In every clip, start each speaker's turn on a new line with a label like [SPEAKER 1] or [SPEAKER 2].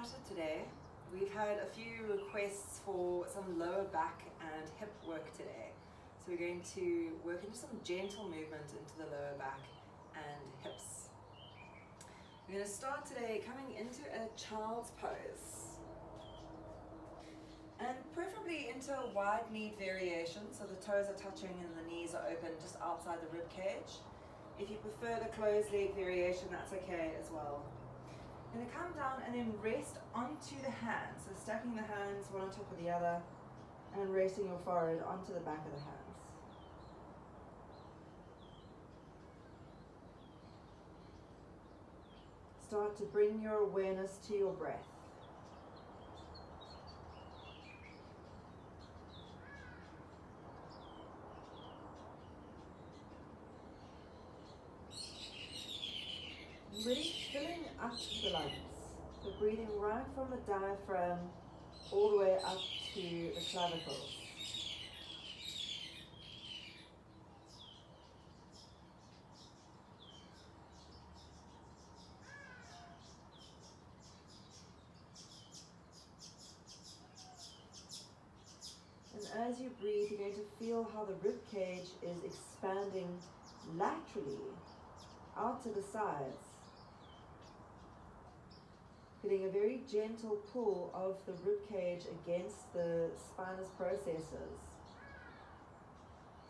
[SPEAKER 1] started today. We've had a few requests for some lower back and hip work today. So we're going to work into some gentle movement into the lower back and hips. We're going to start today coming into a child's pose. And preferably into a wide knee variation, so the toes are touching and the knees are open just outside the rib cage. If you prefer the closed leg variation, that's okay as well. I'm going to come down and then rest onto the hands, so stacking the hands one on top of the other and resting your forehead onto the back of the hands. Start to bring your awareness to your breath. Really filling up the lungs. So breathing right from the diaphragm all the way up to the clavicles. And as you breathe, you're going to feel how the rib cage is expanding laterally out to the sides. Feeling a very gentle pull of the rib cage against the spinous processes.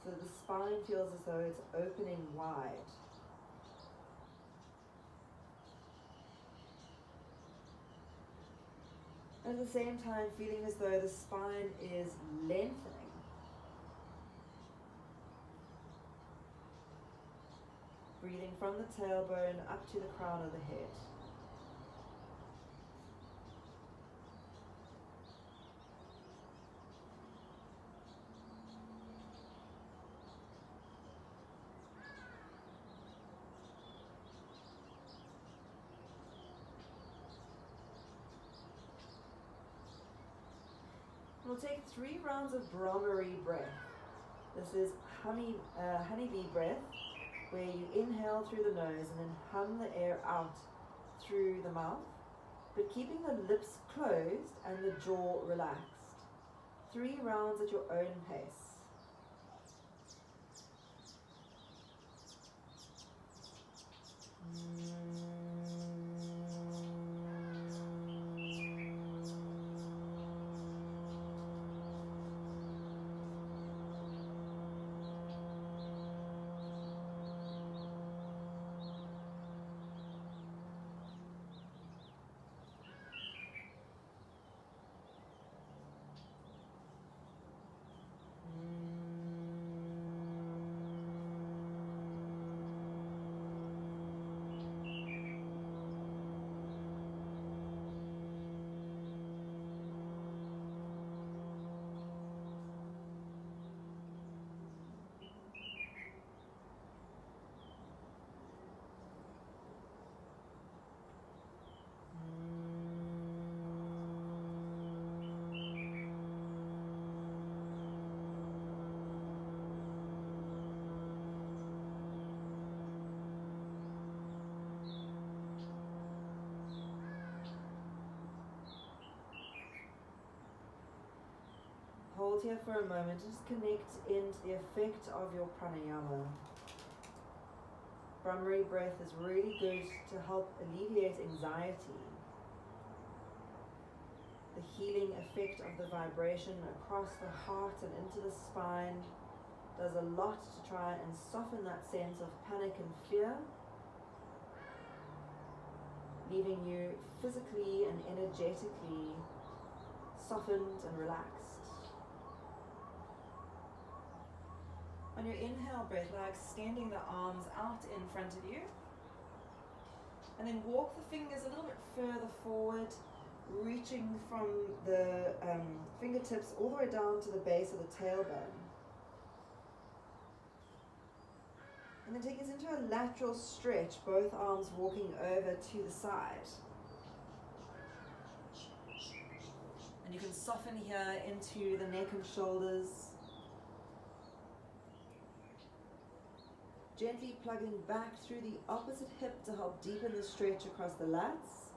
[SPEAKER 1] So the spine feels as though it's opening wide. At the same time, feeling as though the spine is lengthening. Breathing from the tailbone up to the crown of the head. We'll take 3 rounds of Brahmari breath. This is honeybee breath, where you inhale through the nose and then hum the air out through the mouth, but keeping the lips closed and the jaw relaxed. 3 rounds at your own pace. Hold here for a moment, just connect into the effect of your pranayama. Brahmari breath is really good to help alleviate anxiety. The healing effect of the vibration across the heart and into the spine does a lot to try and soften that sense of panic and fear, leaving you physically and energetically softened and relaxed. On your inhale breath, allow extending the arms out in front of you. And then walk the fingers a little bit further forward, reaching from the fingertips all the way down to the base of the tailbone. And then take us into a lateral stretch, both arms walking over to the side. And you can soften here into the neck and shoulders. Gently plugging back through the opposite hip to help deepen the stretch across the lats.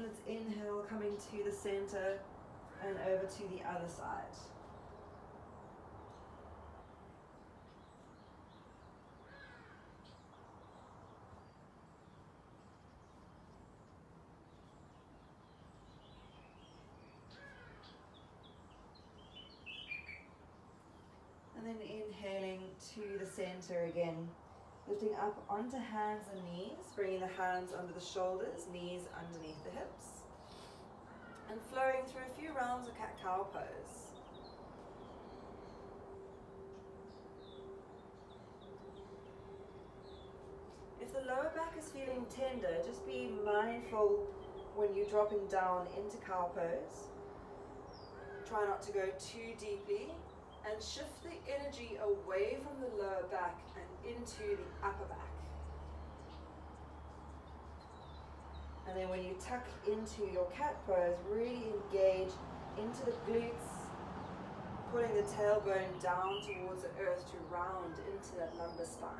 [SPEAKER 1] let's inhale, coming to the center and over to the other side. And then inhaling to the center again, lifting up onto hands and knees, bringing the hands under the shoulders, knees underneath the hips, and flowing through a few rounds of cat-cow pose. If the lower back is feeling tender, just be mindful when you're dropping down into cow pose. Try not to go too deeply, and shift the energy away from the lower back and into the upper back. And then when you tuck into your cat pose, really engage into the glutes, pulling the tailbone down towards the earth to round into that lumbar spine.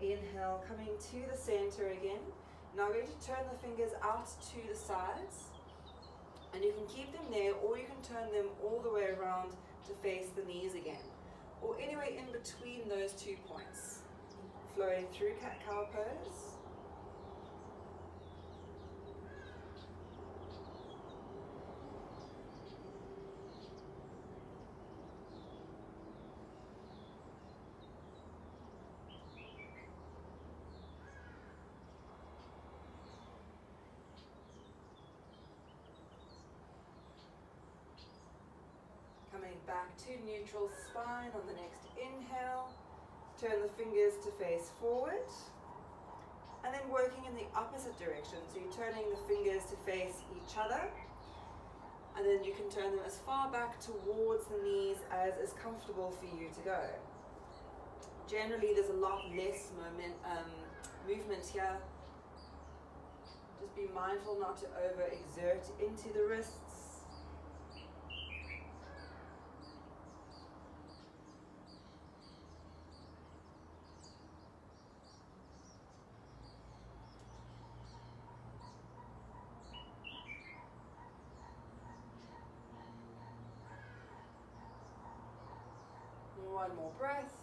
[SPEAKER 1] Inhale, coming to the center again. Now we're going to turn the fingers out to the sides, and you can keep them there, or you can turn them all the way around to face the knees again, or anywhere in between those 2 points. Flowing through cat-cow pose. Coming back to neutral spine on the next inhale. Turn the fingers to face forward. And then working in the opposite direction. So you're turning the fingers to face each other. And then you can turn them as far back towards the knees as is comfortable for you to go. Generally, there's a lot less movement here. Just be mindful not to overexert into the wrists. One more breath.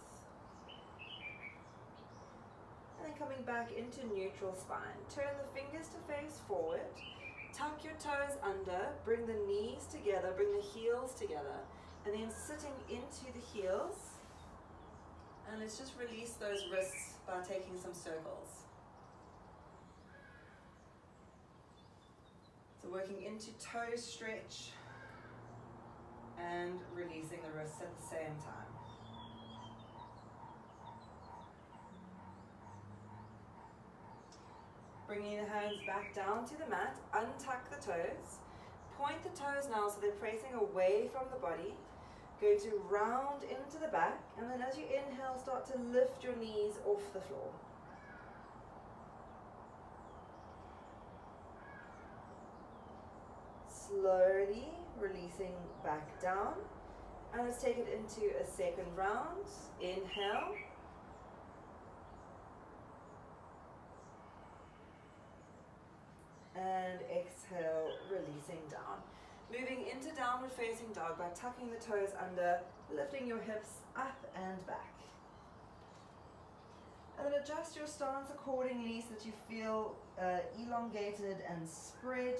[SPEAKER 1] And then coming back into neutral spine. Turn the fingers to face forward. Tuck your toes under. Bring the knees together. Bring the heels together. And then sitting into the heels. And let's just release those wrists by taking some circles. So working into toe stretch and releasing the wrists at the same time. Bringing the hands back down to the mat, untuck the toes. Point the toes now so they're facing away from the body. Going to round into the back, and then as you inhale, start to lift your knees off the floor. Slowly releasing back down. And let's take it into a second round. Inhale. And exhale, releasing down. Moving into downward facing dog by tucking the toes under, lifting your hips up and back. And then adjust your stance accordingly so that you feel elongated and spread,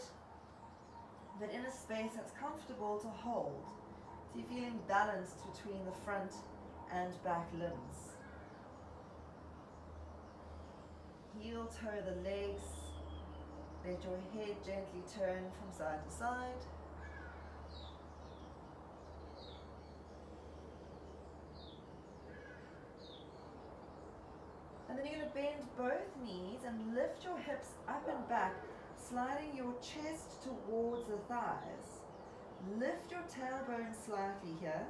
[SPEAKER 1] but in a space that's comfortable to hold. So you're feeling balanced between the front and back limbs. Heel toe the legs. Let your head gently turn from side to side. And then you're going to bend both knees and lift your hips up and back, sliding your chest towards the thighs. Lift your tailbone slightly here.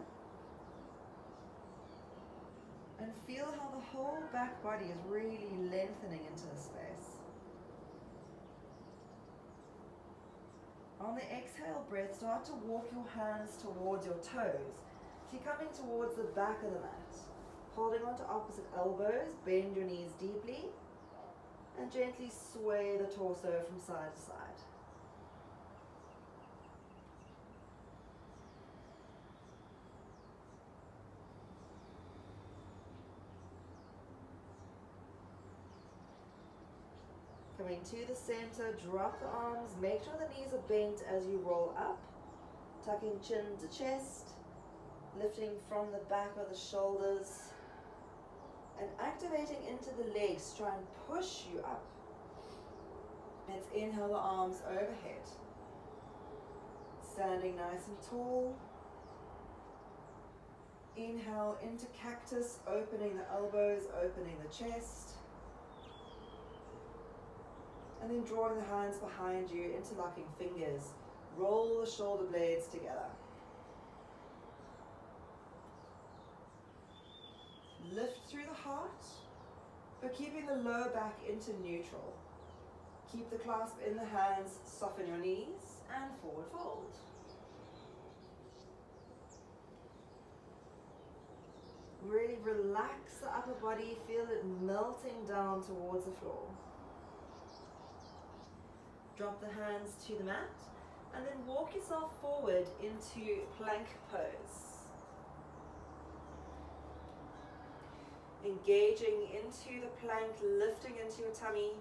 [SPEAKER 1] And feel how the whole back body is really lengthening into the space. On the exhale breath, start to walk your hands towards your toes. So you're coming towards the back of the mat. Holding on to opposite elbows, bend your knees deeply and gently sway the torso from side to side. Coming to the center, drop the arms, make sure the knees are bent as you roll up, tucking chin to chest, lifting from the back of the shoulders, and activating into the legs. Try and push you up. Let's inhale the arms overhead. Standing nice and tall. Inhale into cactus, opening the elbows, opening the chest. And then drawing the hands behind you, interlocking fingers. Roll the shoulder blades together. Lift through the heart, but keeping the lower back into neutral. Keep the clasp in the hands, soften your knees, and forward fold. Really relax the upper body, feel it melting down towards the floor. Drop the hands to the mat, and then walk yourself forward into plank pose. Engaging into the plank, lifting into your tummy.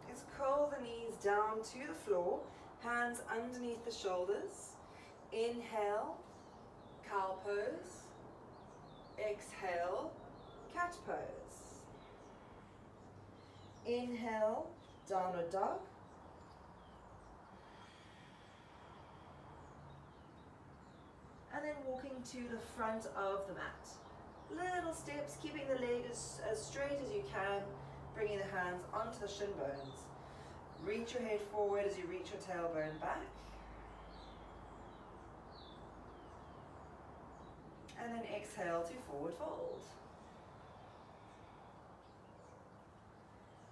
[SPEAKER 1] Let's curl the knees down to the floor, hands underneath the shoulders. Inhale, cow pose. Exhale, cat pose. Inhale, downward dog. And then walking to the front of the mat. Little steps, keeping the leg as straight as you can, bringing the hands onto the shin bones. Reach your head forward as you reach your tailbone back. And then exhale to forward fold.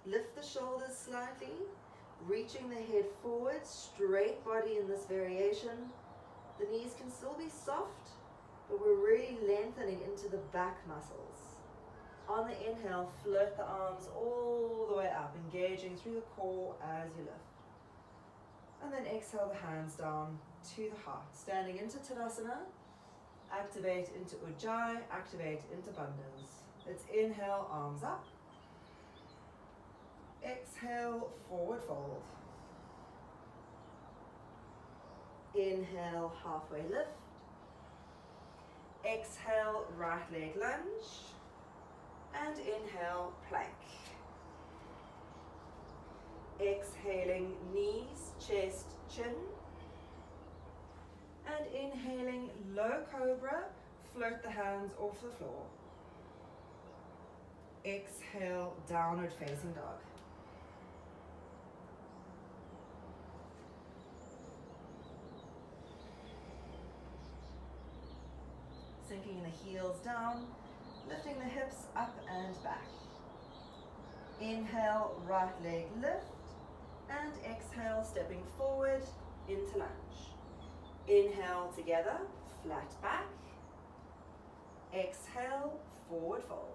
[SPEAKER 1] Lift the shoulders slightly, reaching the head forward, straight body in this variation. The knees can still be soft, but we're really lengthening into the back muscles. On the inhale, float the arms all the way up, engaging through the core as you lift. And then exhale the hands down to the heart. Standing into Tadasana, activate into Ujjayi, activate into Bandhas. Let's inhale, arms up. Exhale, forward fold. Inhale, halfway lift. Exhale, right leg lunge. And inhale, plank. Exhaling, knees, chest, chin. And inhaling, low cobra, float the hands off the floor. Exhale, downward facing dog. Sinking the heels down, lifting the hips up and back. Inhale, right leg lift, and exhale, stepping forward into lunge. Inhale together, flat back. Exhale, forward fold.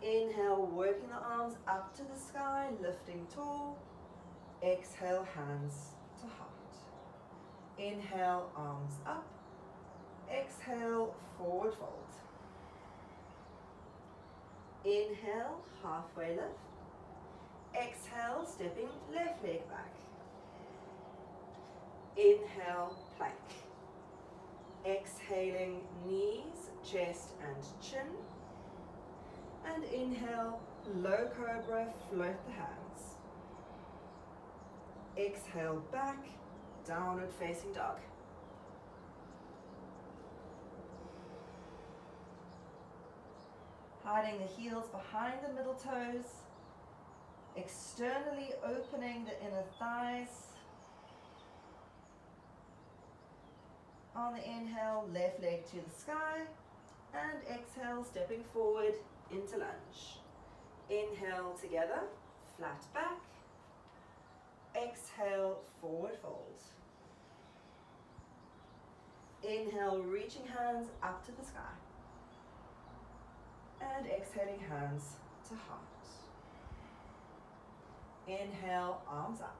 [SPEAKER 1] Inhale, working the arms up to the sky, lifting tall. Exhale, hands to heart. Inhale, arms up. Exhale, forward fold. Inhale, halfway lift. Exhale, stepping left leg back. Inhale, plank. Exhaling, knees, chest and chin. And inhale, low cobra, float the hands. Exhale, back, downward facing dog. Hiding the heels behind the middle toes. Externally opening the inner thighs. On the inhale, left leg to the sky. And exhale, stepping forward into lunge. Inhale together, flat back. Exhale, forward fold. Inhale, reaching hands up to the sky. And exhaling, hands to heart. Inhale, arms up.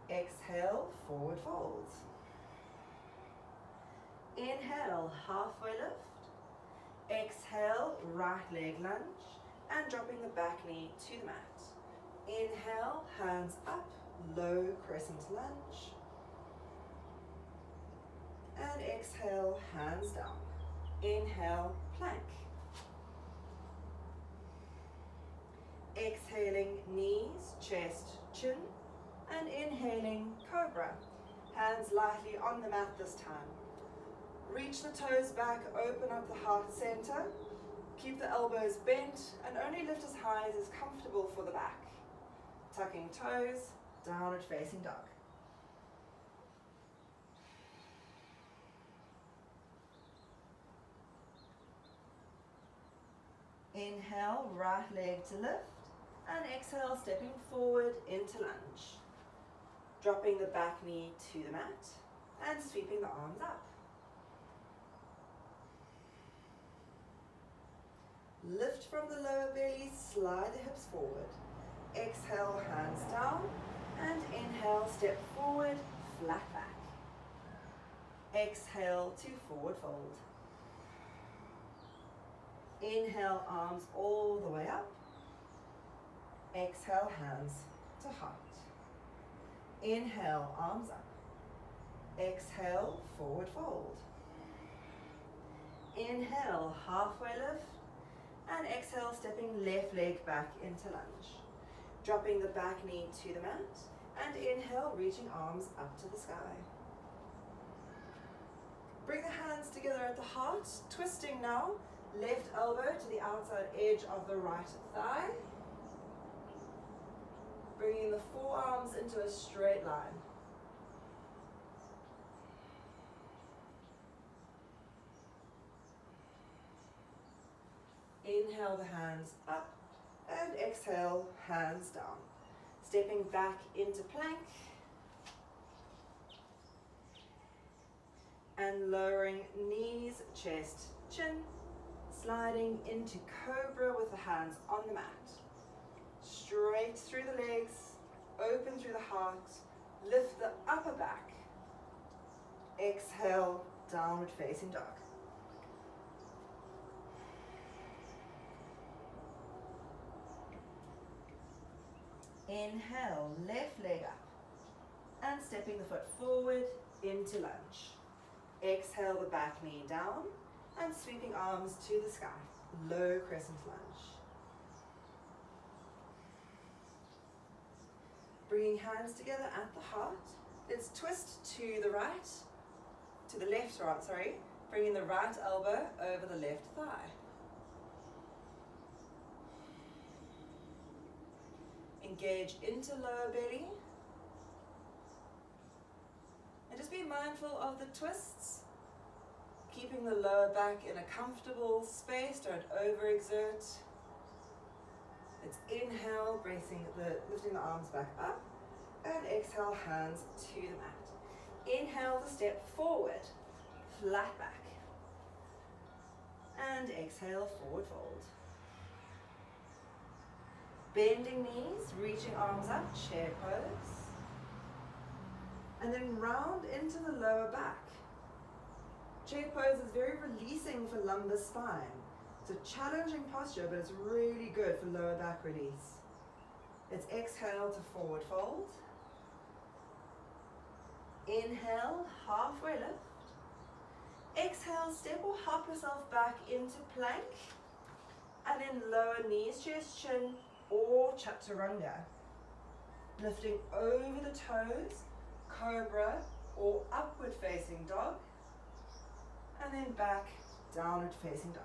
[SPEAKER 1] Exhale, forward fold. Inhale, halfway lift. Exhale, right leg lunge and dropping the back knee to the mat. Inhale, hands up, low crescent lunge. And exhale, hands down. Inhale, plank. Exhaling, knees, chest, chin. And inhaling, cobra. Hands lightly on the mat this time. Reach the toes back, open up the heart center. Keep the elbows bent and only lift as high as is comfortable for the back. Tucking toes, downward facing dog. Inhale, right leg to lift, and exhale, stepping forward into lunge. Dropping the back knee to the mat and sweeping the arms up. Lift from the lower belly, slide the hips forward. Exhale, hands down, and inhale, step forward, flat back. Exhale to forward fold. Inhale, arms all the way up. Exhale, hands to heart. Inhale, arms up. Exhale, forward fold. Inhale, halfway lift. And exhale, stepping left leg back into lunge. Dropping the back knee to the mat. And inhale, reaching arms up to the sky. Bring the hands together at the heart. Twisting now. Left elbow to the outside edge of the right thigh. Bringing the forearms into a straight line. Inhale the hands up and exhale, hands down. Stepping back into plank and lowering knees, chest, chin. Sliding into cobra with the hands on the mat. Straight through the legs, open through the heart, lift the upper back. Exhale, downward facing dog. Inhale, left leg up and stepping the foot forward into lunge. Exhale the back knee down and sweeping arms to the sky, low crescent lunge. Bringing hands together at the heart. Let's twist to the right, to the left, sorry. Bringing the right elbow over the left thigh. Engage into lower belly. And just be mindful of the twists. Keeping the lower back in a comfortable space, don't overexert. It's inhale, lifting the arms back up, and exhale, hands to the mat. Inhale the step forward, flat back, and exhale, forward fold. Bending knees, reaching arms up, chair pose, and then round into the lower back. Chair pose is very releasing for lumbar spine. It's a challenging posture, but it's really good for lower back release. Let's exhale to forward fold. Inhale, halfway lift. Exhale, step or hop yourself back into plank. And then lower knees, chest, chin, or chaturanga. Lifting over the toes, cobra, or upward facing dog. And then back, downward facing dog.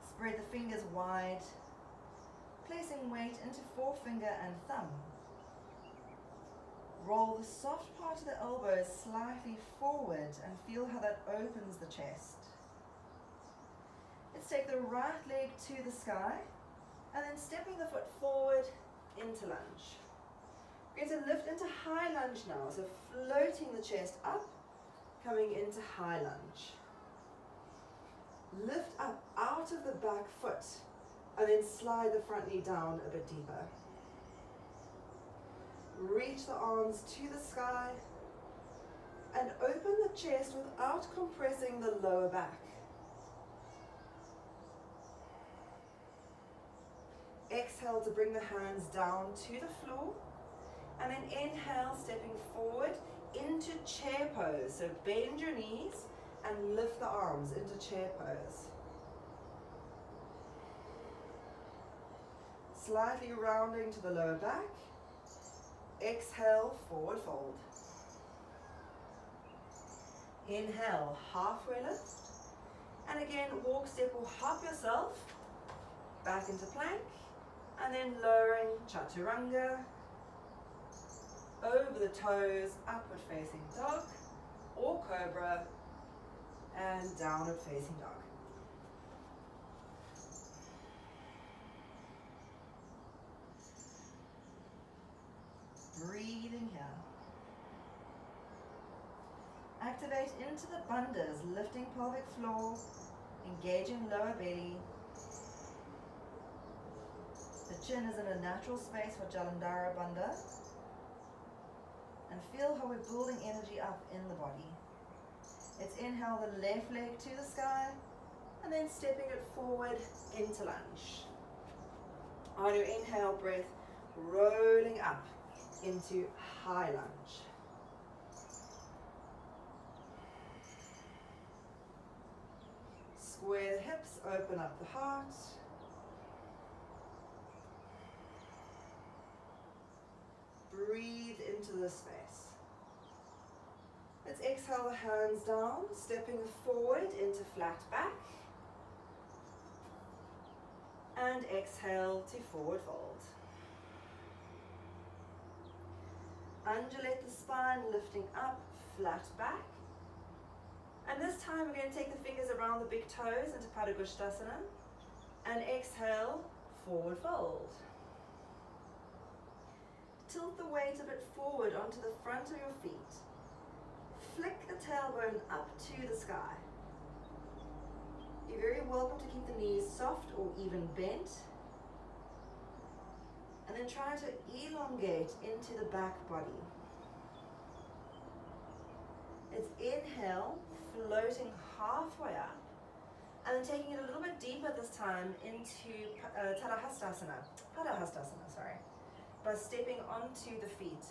[SPEAKER 1] Spread the fingers wide, placing weight into forefinger and thumb. Roll the soft part of the elbows slightly forward and feel how that opens the chest. Let's take the right leg to the sky and then stepping the foot forward into lunge. We're going to lift into high lunge now. So floating the chest up, coming into high lunge. Lift up out of the back foot and then slide the front knee down a bit deeper. Reach the arms to the sky and open the chest without compressing the lower back. Exhale to bring the hands down to the floor, and then inhale, stepping forward into chair pose. So bend your knees and lift the arms into chair pose. Slightly rounding to the lower back. Exhale, forward fold. Inhale, halfway lift. And again, walk, step or hop yourself back into plank. And then lowering chaturanga. Over the toes, upward facing dog or cobra. And downward facing dog. Breathing here. Activate into the bandhas, lifting pelvic floor, engaging lower belly. The chin is in a natural space for Jalandhara Bandha. And feel how we're building energy up in the body. Let's inhale the left leg to the sky and then stepping it forward into lunge. On your inhale breath, rolling up into high lunge. Square the hips, open up the heart. Breathe into the space. Let's exhale the hands down, stepping forward into flat back. And exhale to forward fold. Undulate the spine, lifting up, flat back. And this time we're going to take the fingers around the big toes into Padangusthasana. And exhale, forward fold. Tilt the weight a bit forward onto the front of your feet. Flick the tailbone up to the sky. You're very welcome to keep the knees soft or even bent. And then try to elongate into the back body. Let's inhale, floating halfway up. And then taking it a little bit deeper this time into Padangusthasana, sorry. By stepping onto the feet.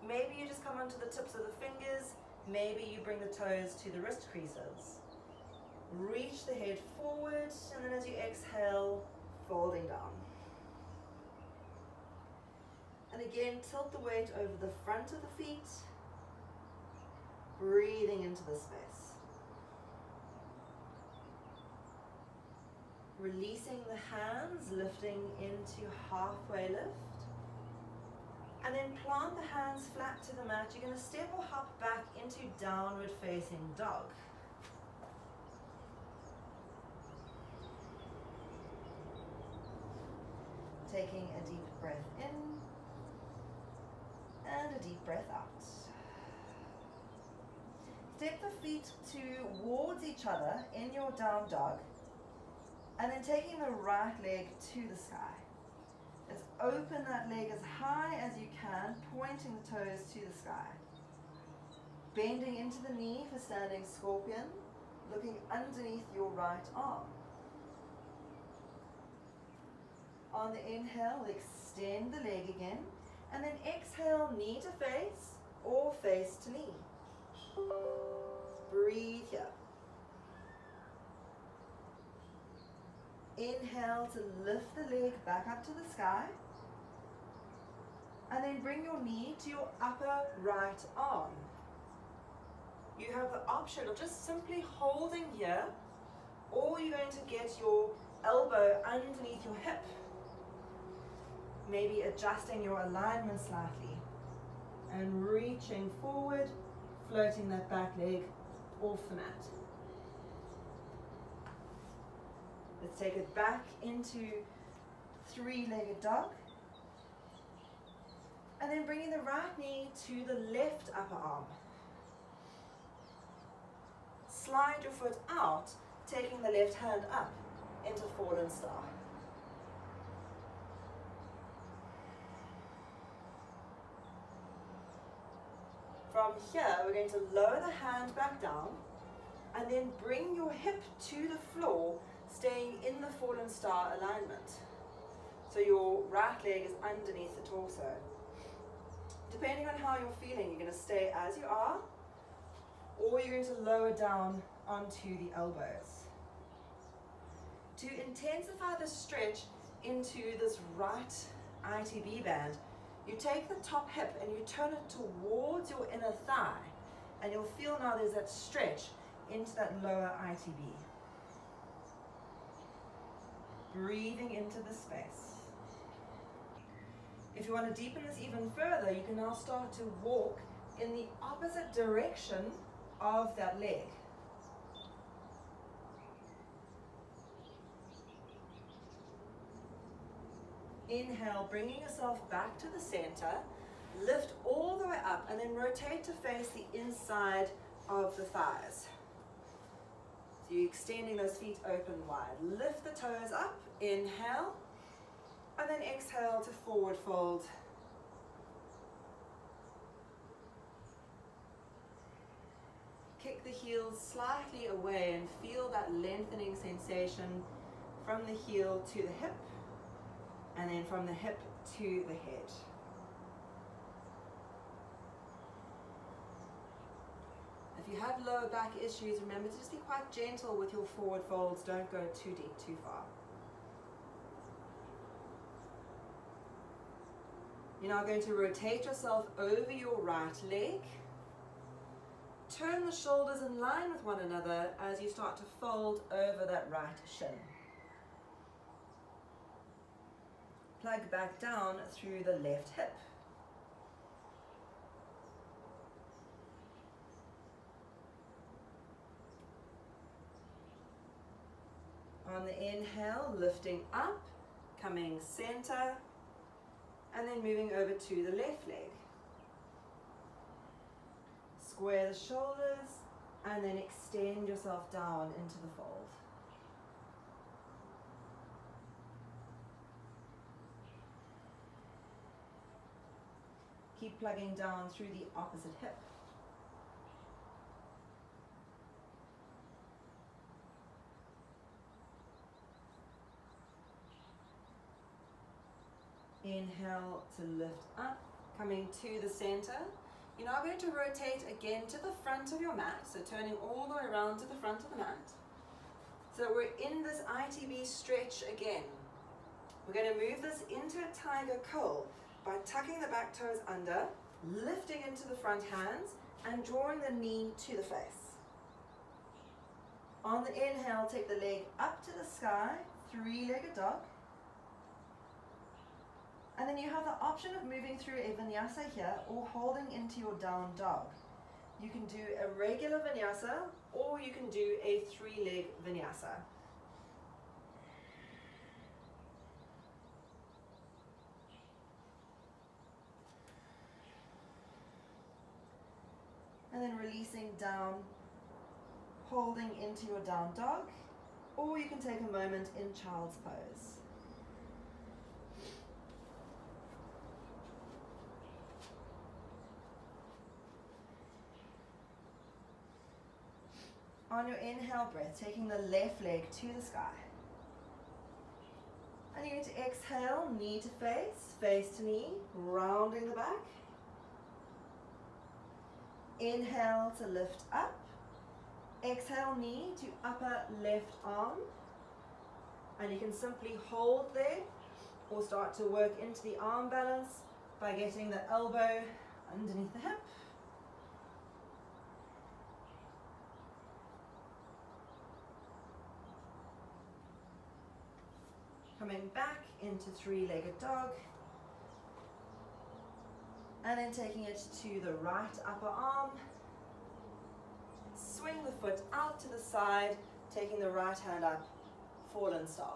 [SPEAKER 1] Maybe you just come onto the tips of the fingers. Maybe you bring the toes to the wrist creases. Reach the head forward, and then as you exhale, folding down. And again, tilt the weight over the front of the feet, breathing into the space. Releasing the hands, lifting into halfway lift. And then plant the hands flat to the mat. You're going to step or hop back into downward facing dog. Taking a deep breath in and a deep breath out. Step the feet towards each other in your down dog. And then taking the right leg to the sky. Let's open that leg as high as you can, pointing the toes to the sky. Bending into the knee for standing scorpion, looking underneath your right arm. On the inhale, extend the leg again, and then exhale, knee to face or face to knee. Breathe here. Inhale to lift the leg back up to the sky. And then bring your knee to your upper right arm. You have the option of just simply holding here, or you're going to get your elbow underneath your hip. Maybe adjusting your alignment slightly. And reaching forward, floating that back leg off the mat. Let's take it back into three-legged dog. And then then bringing the right knee to the left upper arm. Slide your foot out, taking the left hand up into fallen star. From here, we're going to lower the hand back down and then bring your hip to the floor, staying in the fallen star alignment. So your right leg is underneath the torso. Depending on how you're feeling, you're going to stay as you are, or you're going to lower down onto the elbows. To intensify the stretch into this right ITB band, you take the top hip and you turn it towards your inner thigh, and you'll feel now there's that stretch into that lower ITB. Breathing into the space. If you want to deepen this even further, you can now start to walk in the opposite direction of that leg. Inhale, bringing yourself back to the center. Lift all the way up and then rotate to face the inside of the thighs. So you're extending those feet open wide. Lift the toes up, inhale, and then exhale to forward fold. Kick the heels slightly away and feel that lengthening sensation from the heel to the hip, and then from the hip to the head. If you have lower back issues, remember to just be quite gentle with your forward folds. Don't go too deep, too far. You're now going to rotate yourself over your right leg. Turn the shoulders in line with one another as you start to fold over that right shin. Plug back down through the left hip. On the inhale, lifting up, coming center, and then moving over to the left leg. Square the shoulders, and then extend yourself down into the fold. Keep plugging down through the opposite hip. Inhale to lift up, coming to the center. You're now going to rotate again to the front of your mat, so turning all the way around to the front of the mat. So we're in this ITB stretch again. We're going to move this into a tiger curl by tucking the back toes under, lifting into the front hands, and drawing the knee to the face. On the inhale, take the leg up to the sky, three-legged dog. And then you have the option of moving through a vinyasa here or holding into your down dog. You can do a regular vinyasa or you can do a three-leg vinyasa. And then releasing down, holding into your down dog, or you can take a moment in child's pose. On your inhale breath, taking the left leg to the sky. And you're going to exhale, knee to face, face to knee, rounding the back. Inhale to lift up. Exhale, knee to upper left arm. And you can simply hold there or start to work into the arm balance by getting the elbow underneath the hip. Coming back into three-legged dog. And then taking it to the right upper arm. Swing the foot out to the side, taking the right hand up, fallen star.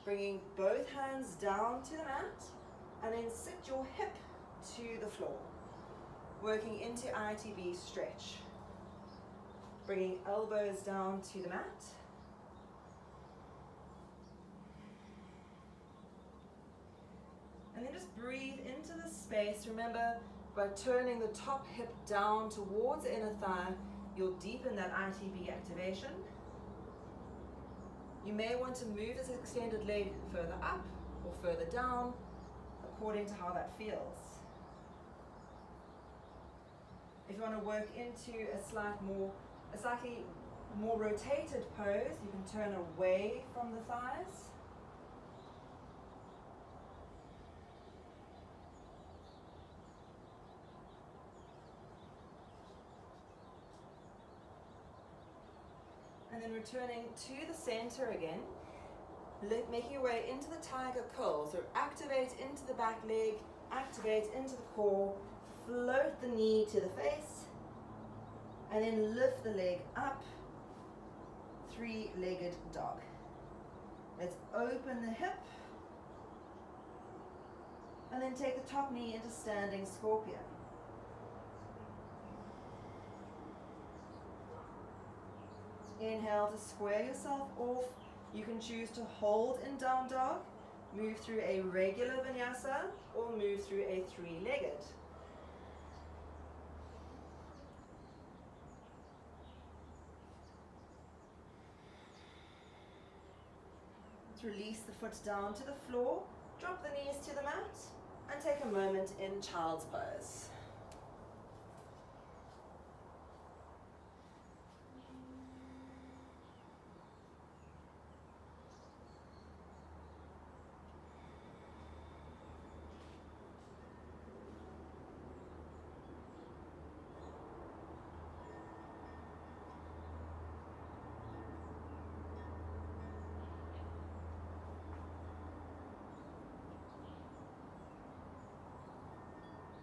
[SPEAKER 1] Bringing both hands down to the mat and then sit your hip to the floor. Working into ITB stretch. Bringing elbows down to the mat. And then just breathe into the space. Remember, by turning the top hip down towards the inner thigh, you'll deepen that ITB activation. You may want to move this extended leg further up or further down, according to how that feels. If you want to work into a slightly more rotated pose, you can turn away from the thighs. And then returning to the center again, making your way into the tiger curl. So activate into the back leg, activate into the core, float the knee to the face, and then lift the leg up, three-legged dog. Let's open the hip, and then take the top knee into standing scorpion. Inhale to square yourself off. You can choose to hold in down dog, move through a regular vinyasa, or move through a three-legged. Let's release the foot down to the floor, drop the knees to the mat, and take a moment in child's pose.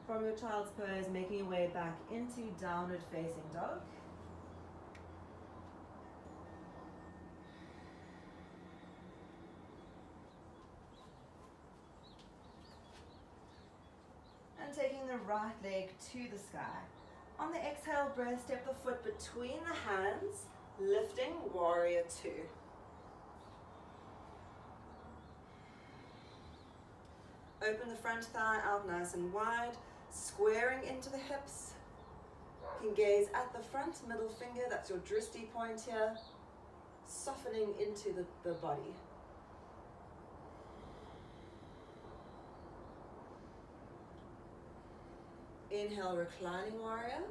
[SPEAKER 1] From your child's pose, making your way back into downward facing dog. And taking the right leg to the sky. On the exhale breath, step the foot between the hands, lifting warrior two. Open the front thigh out nice and wide, squaring into the hips. You can gaze at the front middle finger, that's your drishti point here, softening into the body. Inhale, reclining warrior.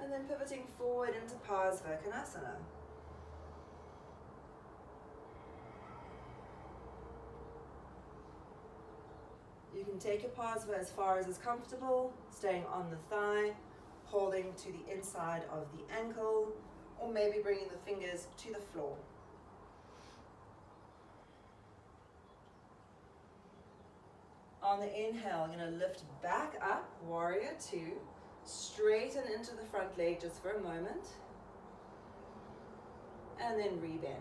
[SPEAKER 1] And then pivoting forward into Parivrtta Hasta. You can take your Parivrtta as far as is comfortable, staying on the thigh, holding to the inside of the ankle, or maybe bringing the fingers to the floor. On the inhale, you're going to lift back up, warrior two, straighten into the front leg just for a moment, and then rebend.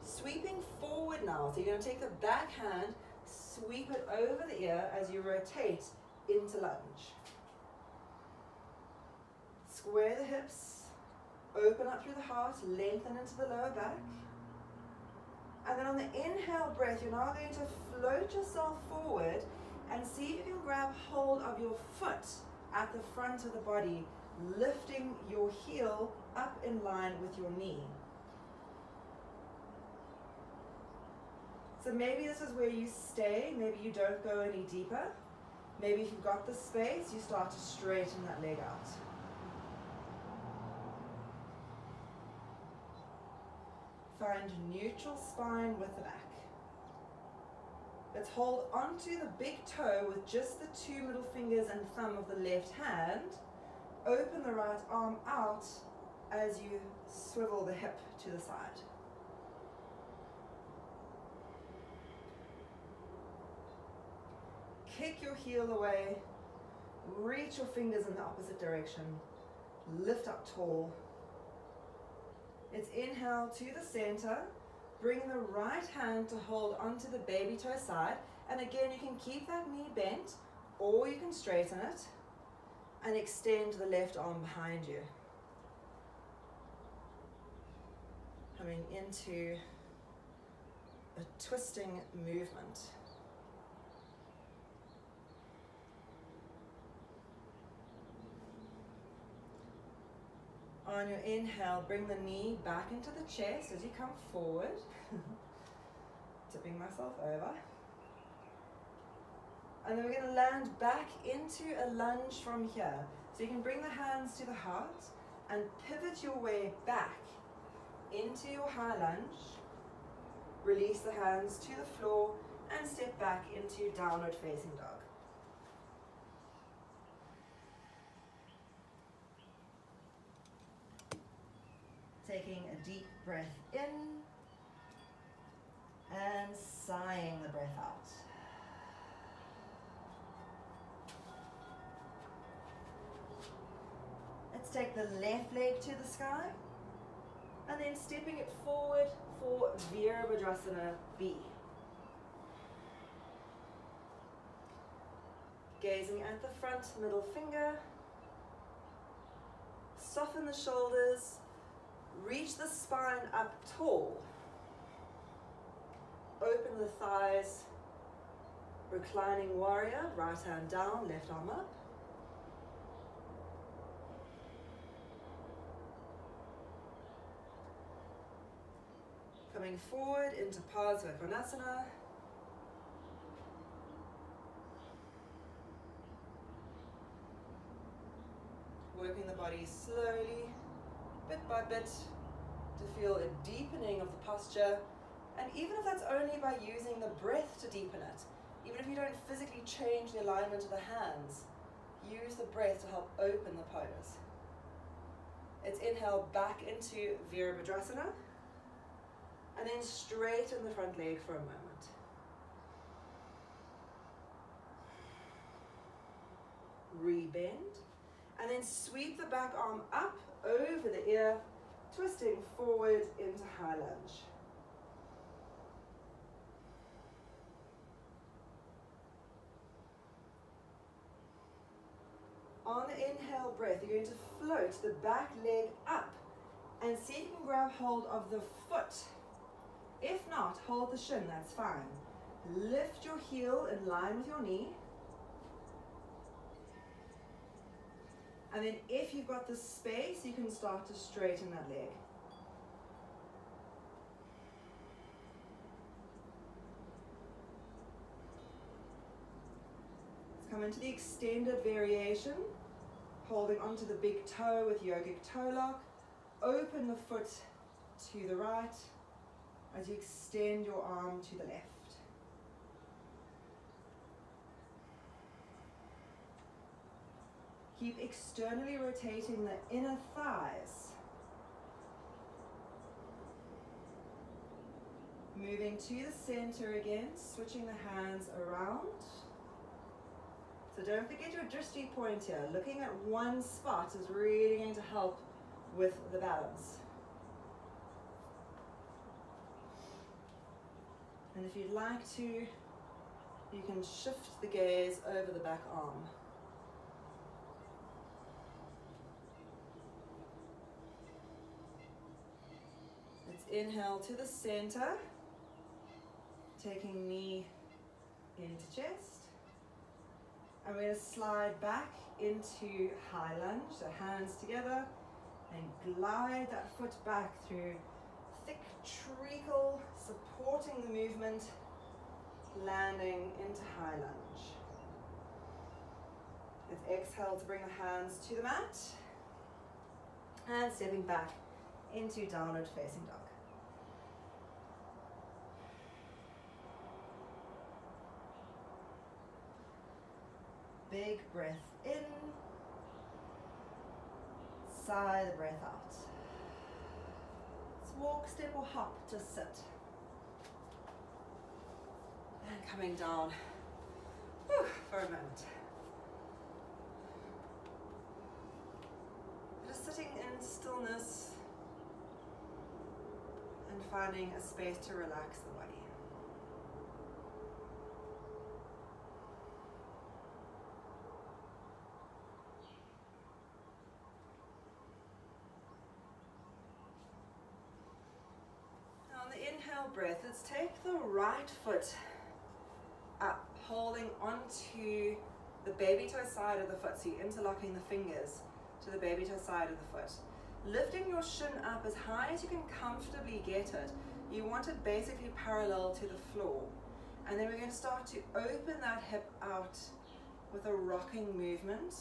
[SPEAKER 1] Sweeping forward now, so you're going to take the back hand, sweep it over the ear as you rotate into lunge. Square the hips, open up through the heart, lengthen into the lower back. And then on the inhale breath, you're now going to float yourself forward and see if you can grab hold of your foot at the front of the body, lifting your heel up in line with your knee. So maybe this is where you stay, maybe you don't go any deeper. Maybe if you've got the space, you start to straighten that leg out. Find neutral spine with the back. Let's hold onto the big toe with just the two middle fingers and thumb of the left hand. Open the right arm out as you swivel the hip to the side. Kick your heel away, reach your fingers in the opposite direction. Lift up tall. Let's inhale to the center. Bring the right hand to hold onto the baby toe side. And again, you can keep that knee bent or you can straighten it and extend the left arm behind you. Coming into a twisting movement. On your inhale, bring the knee back into the chest as you come forward. Tipping myself over. And then we're going to land back into a lunge from here. So you can bring the hands to the heart and pivot your way back into your high lunge. Release the hands to the floor and step back into downward facing dog. Taking a deep breath in and sighing the breath out. Let's take the left leg to the sky and then stepping it forward for Parivrtta B. Gazing at the front middle finger. Soften the shoulders. Reach the spine up tall. Open the thighs. Reclining warrior, right hand down, left arm up. Coming forward into Parivrtta Hasta. Working the body slowly, bit by bit, to feel a deepening of the posture. And even if that's only by using the breath to deepen it, even if you don't physically change the alignment of the hands, use the breath to help open the pose. Let's inhale back into Parivrtta. And then straighten the front leg for a moment. Rebend. And then sweep the back arm up over the ear, twisting forward into high lunge. On the inhale breath, you're going to float the back leg up and see if you can grab hold of the foot. If not, hold the shin, that's fine. Lift your heel in line with your knee. And then if you've got the space, you can start to straighten that leg. Let's come into the extended variation, holding onto the big toe with yogic toe lock. Open the foot to the right as you extend your arm to the left. Keep externally rotating the inner thighs. Moving to the center again, switching the hands around. So don't forget your drishti point here. Looking at one spot is really going to help with the balance. And if you'd like to, you can shift the gaze over the back arm. Let's inhale to the center, taking knee into chest. And we're going to slide back into high lunge, so hands together, and glide that foot back through thick treacle, supporting the movement, landing into high lunge. Let's exhale to bring the hands to the mat, and stepping back into downward facing dog. Big breath in, sigh the breath out. Let's walk, step or hop to sit. And coming down for a moment. Just in stillness and finding a space to relax the body. Now on the inhale breath, let's take the right foot up, holding onto the baby toe side of the foot. So you're interlocking the fingers to the baby toe side of the foot. Lifting your shin up as high as you can comfortably get it. You want it basically parallel to the floor. And then we're going to start to open that hip out with a rocking movement.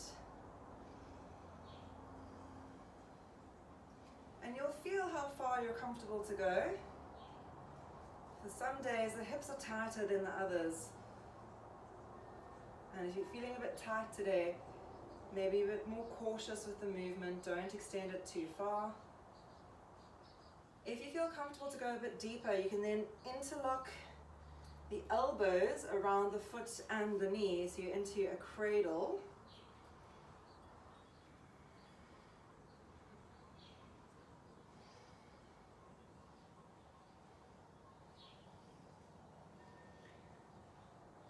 [SPEAKER 1] And you'll feel how far you're comfortable to go. For some days the hips are tighter than the others. And if you're feeling a bit tight today, maybe a bit more cautious with the movement. Don't extend it too far. If you feel comfortable to go a bit deeper, you can then interlock the elbows around the foot and the knee, so you're into a cradle.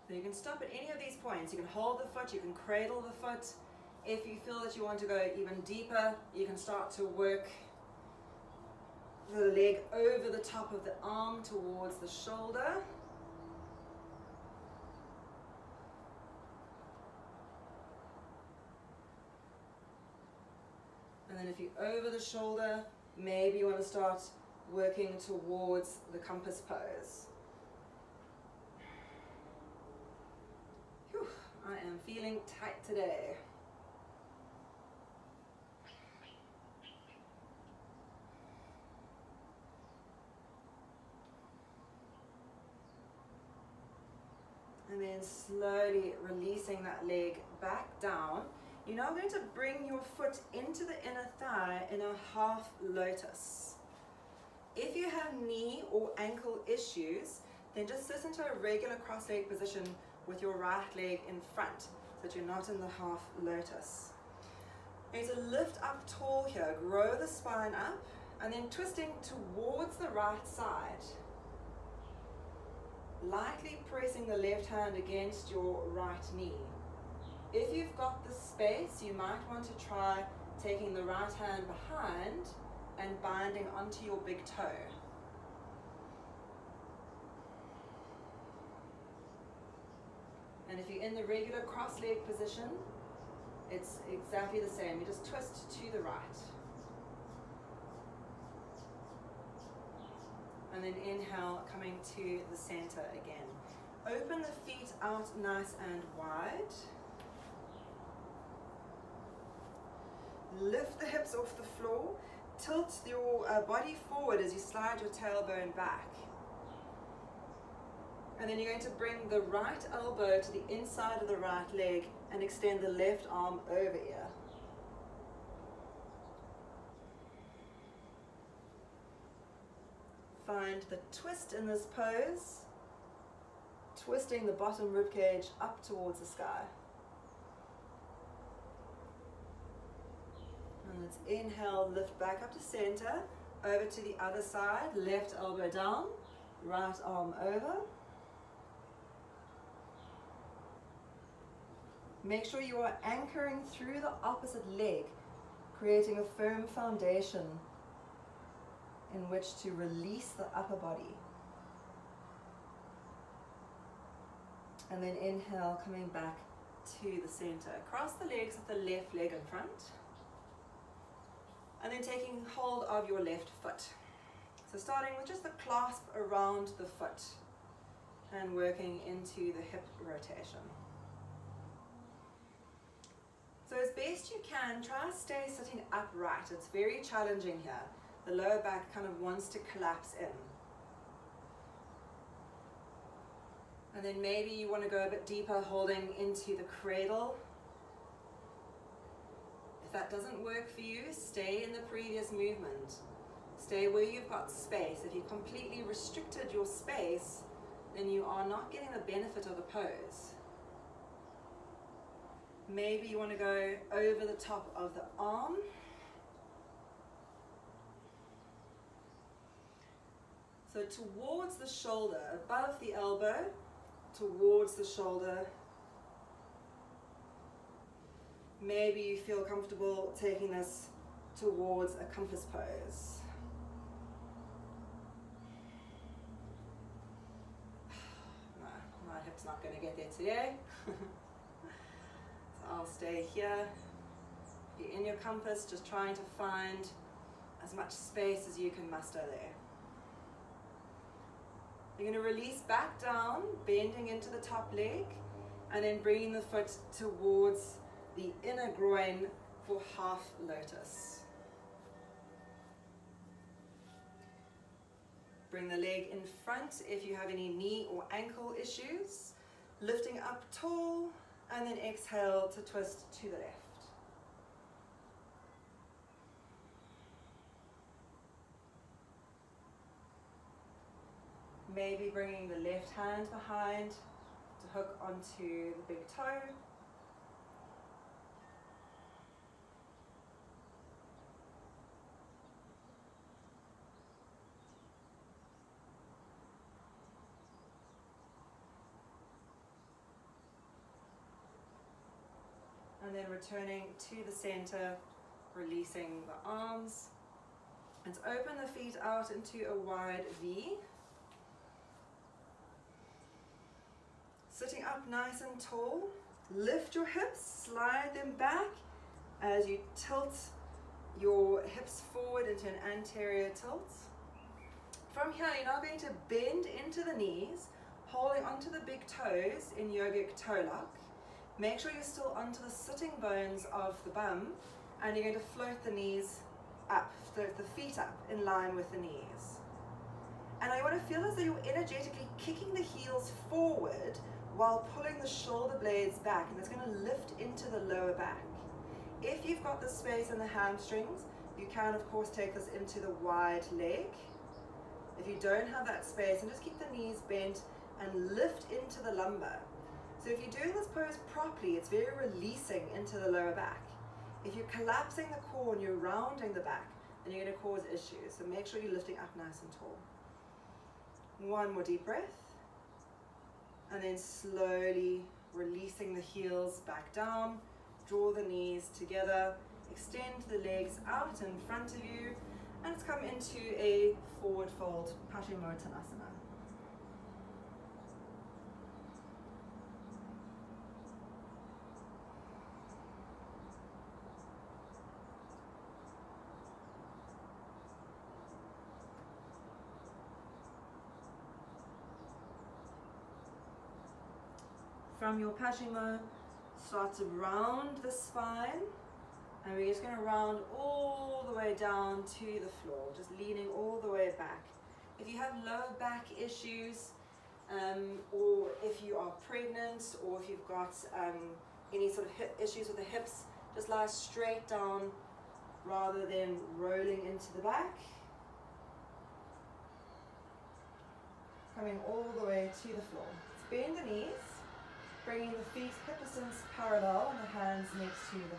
[SPEAKER 1] So you can stop at any of these points. You can hold the foot, you can cradle the foot. If you feel that you want to go even deeper, you can start to work the leg over the top of the arm towards the shoulder. And then if you're over the shoulder, maybe you want to start working towards the compass pose. Whew, I am feeling tight today. And then slowly releasing that leg back down. You're now going to bring your foot into the inner thigh in a half lotus. If you have knee or ankle issues, then just sit into a regular cross-leg position with your right leg in front, so that you're not in the half lotus. You're going to lift up tall here, grow the spine up, and then twisting towards the right side. Lightly pressing the left hand against your right knee. If you've got the space, you might want to try taking the right hand behind and binding onto your big toe. And if you're in the regular cross-leg position, it's exactly the same. You just twist to the right. And then inhale, coming to the center again. Open the feet out nice and wide. Lift the hips off the floor. Tilt your body forward as you slide your tailbone back. And then you're going to bring the right elbow to the inside of the right leg and extend the left arm over ear. Find the twist in this pose, twisting the bottom rib cage up towards the sky. And let's inhale, lift back up to center, over to the other side, left elbow down, right arm over. Make sure you are anchoring through the opposite leg, creating a firm foundation in which to release the upper body. And then inhale, coming back to the center. Cross the legs with the left leg in front. And then taking hold of your left foot. So starting with just the clasp around the foot and working into the hip rotation. So as best you can, try to stay sitting upright. It's very challenging here. The lower back kind of wants to collapse in. And then maybe you want to go a bit deeper, holding into the cradle. If that doesn't work for you, stay in the previous movement. Stay where you've got space. If you completely restricted your space, then you are not getting the benefit of the pose. Maybe you want to go over the top of the arm. So towards the shoulder, above the elbow, towards the shoulder. Maybe you feel comfortable taking this towards a compass pose. No, my hip's not going to get there today. So I'll stay here. You're in your compass, just trying to find as much space as you can muster there. You're going to release back down, bending into the top leg, and then bringing the foot towards the inner groin for half lotus. Bring the leg in front if you have any knee or ankle issues. Lifting up tall, and then exhale to twist to the left. Maybe bringing the left hand behind to hook onto the big toe. And then returning to the center, releasing the arms. And open the feet out into a wide V. Sitting up nice and tall, lift your hips, slide them back as you tilt your hips forward into an anterior tilt. From here, you're now going to bend into the knees, holding onto the big toes in yogic toe lock. Make sure you're still onto the sitting bones of the bum, and you're going to float the knees up, float the feet up in line with the knees. And I want to feel as though you're energetically kicking the heels forward while pulling the shoulder blades back, and it's going to lift into the lower back. If you've got the space in the hamstrings, you can of course take this into the wide leg. If you don't have that space, and just keep the knees bent and lift into the lumbar. So if you're doing this pose properly, it's very releasing into the lower back. If you're collapsing the core and you're rounding the back, then you're going to cause issues. So make sure you're lifting up nice and tall. One more deep breath. And then slowly releasing the heels back down. Draw the knees together. Extend the legs out in front of you. And let's come into a forward fold, Parivrtta Hasta Padangusthasana. From your Parivrtta, start to round the spine, and we're just going to round all the way down to the floor, just leaning all the way back. If you have lower back issues, or if you are pregnant, or if you've got any sort of hip issues with the hips, just lie straight down rather than rolling into the back. Coming all the way to the floor. Let's bend the knees. Bringing the feet hip distance parallel and the hands next to the hips.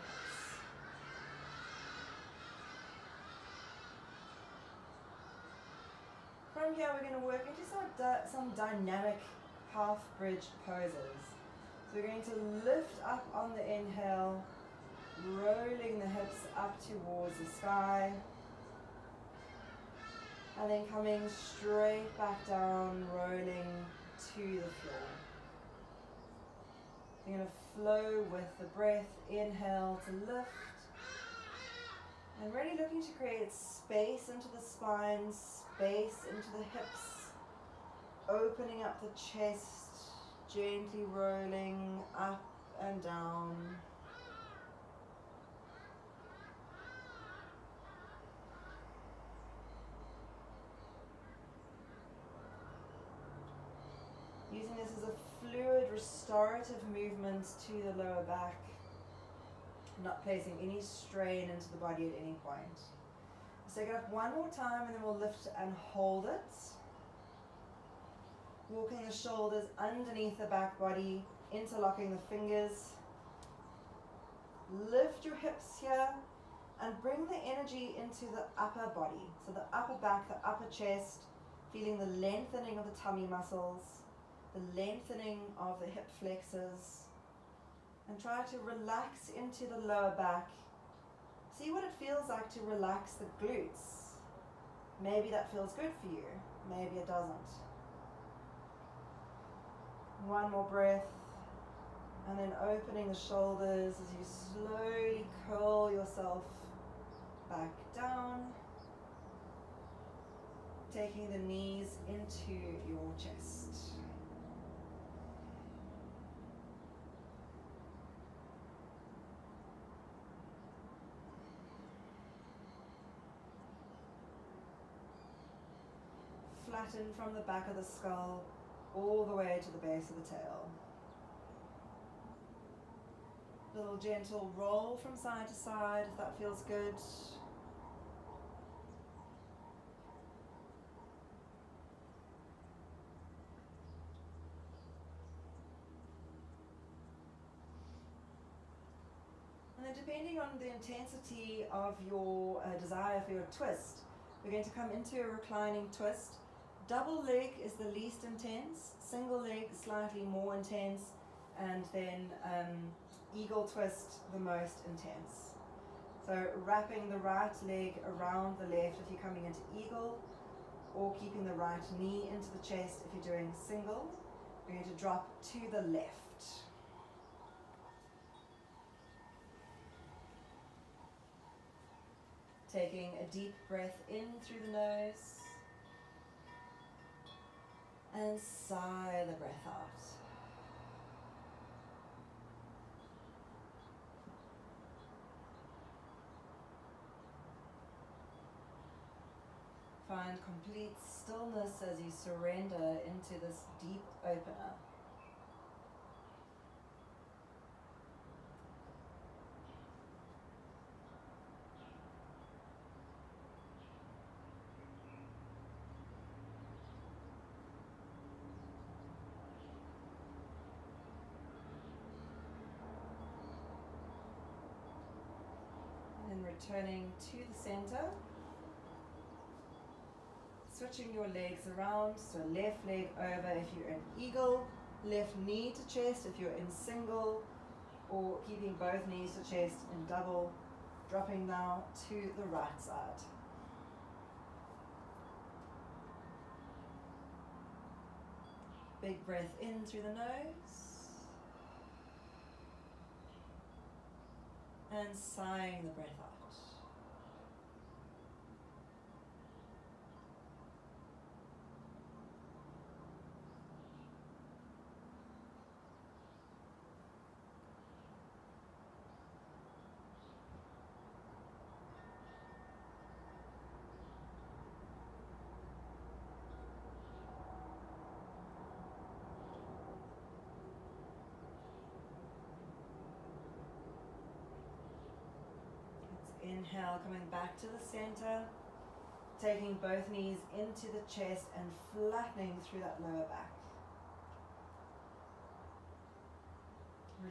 [SPEAKER 1] From here we're going to work into some dynamic half bridge poses. So we're going to lift up on the inhale, rolling the hips up towards the sky. And then coming straight back down, rolling to the floor. You're going to flow with the breath, inhale to lift, and really looking to create space into the spine, space into the hips, opening up the chest, gently rolling up and down. Using this as a fluid restorative movement to the lower back, not placing any strain into the body at any point. Let's take it up one more time, and then we'll lift and hold it. Walking the shoulders underneath the back body, interlocking the fingers. Lift your hips here and bring the energy into the upper body. So the upper back, the upper chest, Feeling the lengthening of the tummy muscles, the lengthening of the hip flexors, and try to relax into the lower back. See what it feels like to relax the glutes. Maybe that feels good for you, maybe it doesn't. One more breath, and then opening the shoulders as you slowly curl yourself back down, taking the knees into your chest. Flatten from the back of the skull all the way to the base of the tail. Little gentle roll from side to side if that feels good. And then depending on the intensity of your desire for your twist, we're going to come into a reclining twist. Double leg is the least intense, single leg slightly more intense, and then eagle twist the most intense. So wrapping the right leg around the left if you're coming into eagle, or keeping the right knee into the chest if you're doing single. We're going to drop to the left. Taking a deep breath in through the nose and sigh the breath out. Find complete stillness as you surrender into this deep opener. And returning to the center. Switching your legs around, so left leg over if you're in eagle, left knee to chest if you're in single, or keeping both knees to chest in double, dropping now to the right side. Big breath in through the nose, and sighing the breath out. Inhale, coming back to the center, taking both knees into the chest and flattening through that lower back.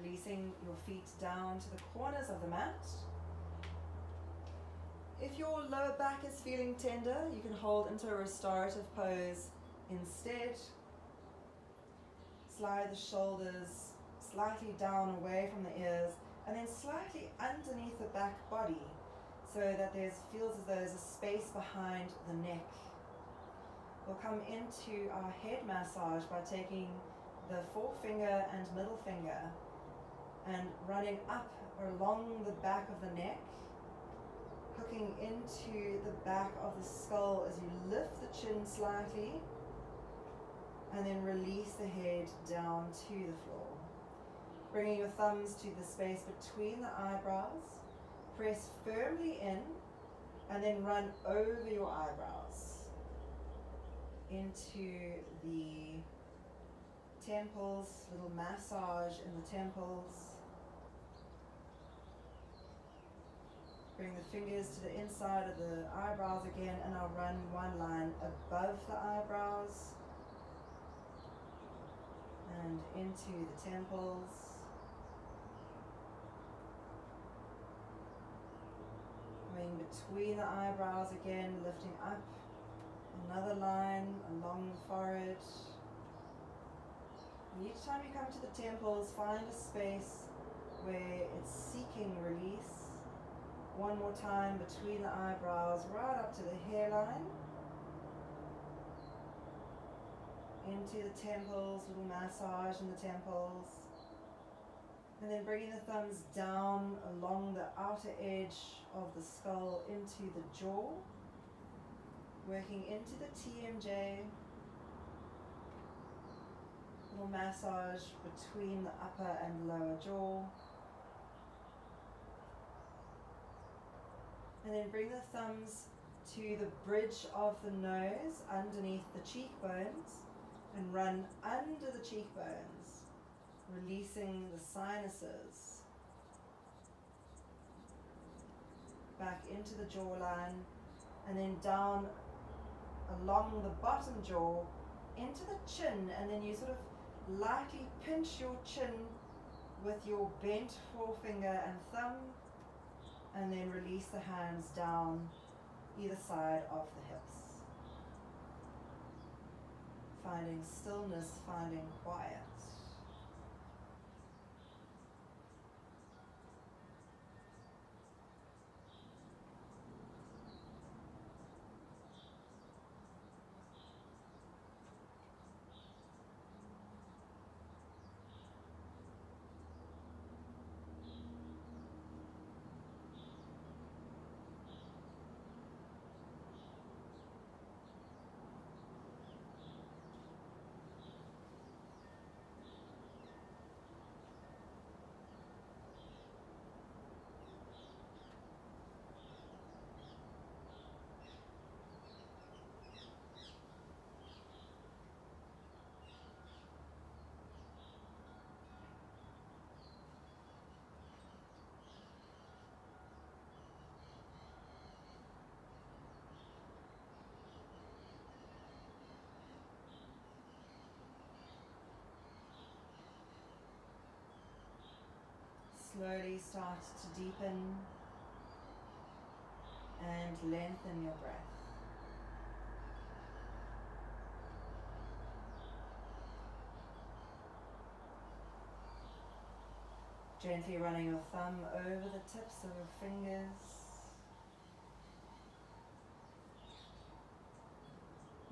[SPEAKER 1] Releasing your feet down to the corners of the mat. If your lower back is feeling tender, you can hold into a restorative pose instead. Slide the shoulders slightly down away from the ears and then slightly underneath the back body, so that feels as though there's a space behind the neck. We'll come into our head massage by taking the forefinger and middle finger and running up or along the back of the neck, hooking into the back of the skull as you lift the chin slightly, and then release the head down to the floor. Bringing your thumbs to the space between the eyebrows. Press firmly in and then run over your eyebrows into the temples, little massage in the temples. Bring the fingers to the inside of the eyebrows again, and I'll run one line above the eyebrows and into the temples. Between the eyebrows again, lifting up Another line along the forehead. And each time you come to the temples, find a space where it's seeking release. One more time between the eyebrows, right up to the hairline. Into the temples, little massage in the temples. And then bringing the thumbs down along the outer edge of the skull into the jaw. Working into the TMJ. Little massage between the upper and lower jaw. And then bring the thumbs to the bridge of the nose underneath the cheekbones and run under the cheekbones, releasing the sinuses. Back into the jawline and then down along the bottom jaw into the chin, and then you sort of lightly pinch your chin with your bent forefinger and thumb, and then release the hands down either side of the hips. Finding stillness, finding quiet. Slowly start to deepen and lengthen your breath. Gently running your thumb over the tips of your fingers.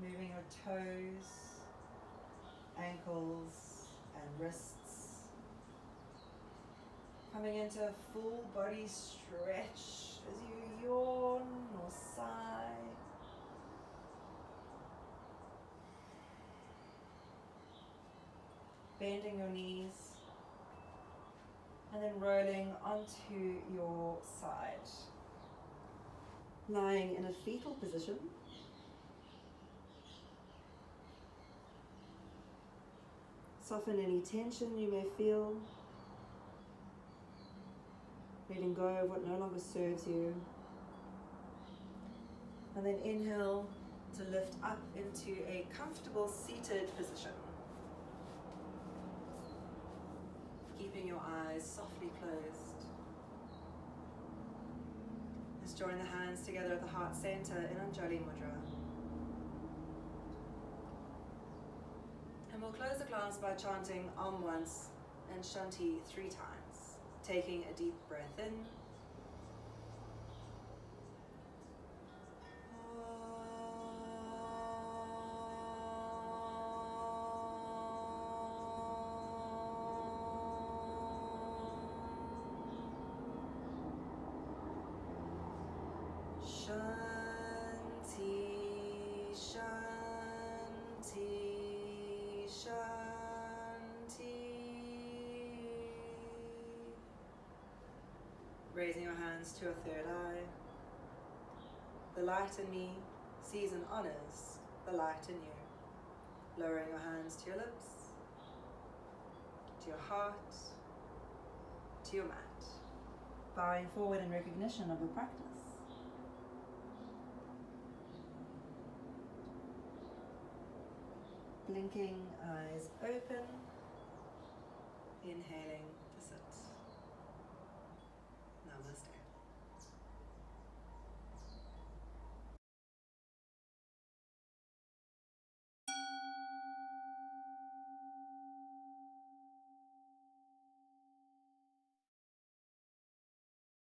[SPEAKER 1] Moving your toes, ankles and wrists. Coming into a full body stretch as you yawn or sigh. Bending your knees and then rolling onto your side. Lying in a fetal position. Soften any tension you may feel. Letting go of what no longer serves you. And then inhale to lift up into a comfortable seated position. Keeping your eyes softly closed. Just join the hands together at the heart center in Anjali Mudra. And we'll close the class by chanting Om once and Shanti 3 times. Taking a deep breath in. Shanti, Shanti, Shanti. Raising your hands to your third eye. The light in me sees and honors the light in you. Lowering your hands to your lips, to your heart, to your mat. Bowing forward in recognition of your practice. Blinking eyes open. Inhaling to sit. Namaste.